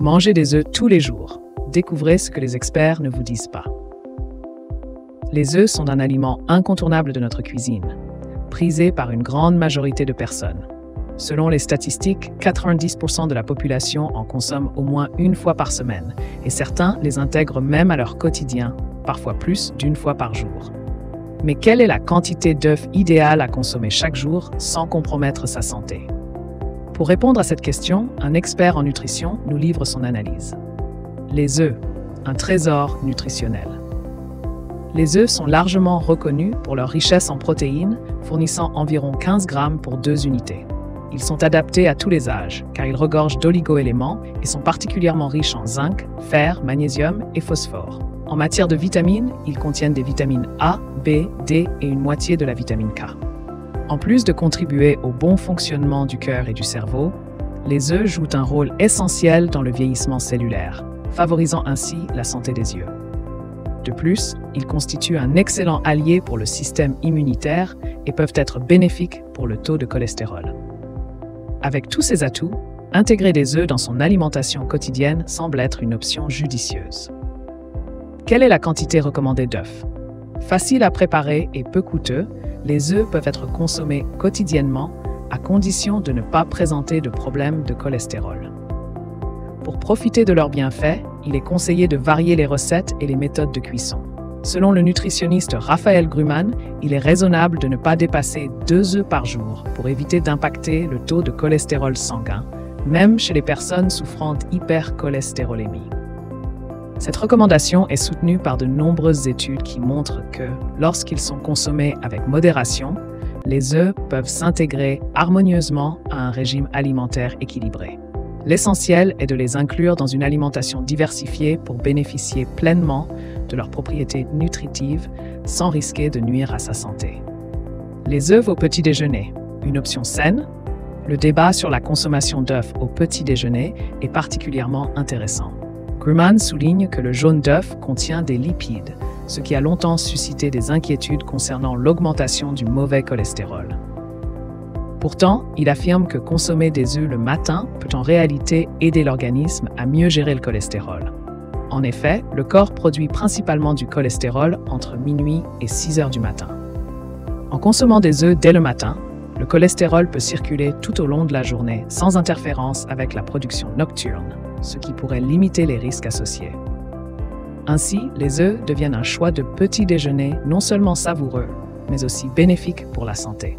Mangez des œufs tous les jours. Découvrez ce que les experts ne vous disent pas. Les œufs sont un aliment incontournable de notre cuisine, prisé par une grande majorité de personnes. Selon les statistiques, 90% de la population en consomme au moins une fois par semaine, et certains les intègrent même à leur quotidien, parfois plus d'une fois par jour. Mais quelle est la quantité d'œufs idéale à consommer chaque jour sans compromettre sa santé? Pour répondre à cette question, un expert en nutrition nous livre son analyse. Les œufs, un trésor nutritionnel. Les œufs sont largement reconnus pour leur richesse en protéines, fournissant environ 15 grammes pour 2 unités. Ils sont adaptés à tous les âges, car ils regorgent d'oligo-éléments et sont particulièrement riches en zinc, fer, magnésium et phosphore. En matière de vitamines, ils contiennent des vitamines A, B, D et une moitié de la vitamine K. En plus de contribuer au bon fonctionnement du cœur et du cerveau, les œufs jouent un rôle essentiel dans le vieillissement cellulaire, favorisant ainsi la santé des yeux. De plus, ils constituent un excellent allié pour le système immunitaire et peuvent être bénéfiques pour le taux de cholestérol. Avec tous ces atouts, intégrer des œufs dans son alimentation quotidienne semble être une option judicieuse. Quelle est la quantité recommandée d'œufs? Facile à préparer et peu coûteux, les œufs peuvent être consommés quotidiennement à condition de ne pas présenter de problème de cholestérol. Pour profiter de leurs bienfaits, il est conseillé de varier les recettes et les méthodes de cuisson. Selon le nutritionniste Raphaël Gruman, il est raisonnable de ne pas dépasser 2 œufs par jour pour éviter d'impacter le taux de cholestérol sanguin, même chez les personnes souffrant d'hypercholestérolémie. Cette recommandation est soutenue par de nombreuses études qui montrent que, lorsqu'ils sont consommés avec modération, les œufs peuvent s'intégrer harmonieusement à un régime alimentaire équilibré. L'essentiel est de les inclure dans une alimentation diversifiée pour bénéficier pleinement de leurs propriétés nutritives sans risquer de nuire à sa santé. Les œufs au petit déjeuner, une option saine? Le débat sur la consommation d'œufs au petit déjeuner est particulièrement intéressant. Gruman souligne que le jaune d'œuf contient des lipides, ce qui a longtemps suscité des inquiétudes concernant l'augmentation du mauvais cholestérol. Pourtant, il affirme que consommer des œufs le matin peut en réalité aider l'organisme à mieux gérer le cholestérol. En effet, le corps produit principalement du cholestérol entre minuit et 6 heures du matin. En consommant des œufs dès le matin, le cholestérol peut circuler tout au long de la journée sans interférence avec la production nocturne, ce qui pourrait limiter les risques associés. Ainsi, les œufs deviennent un choix de petit déjeuner non seulement savoureux, mais aussi bénéfique pour la santé.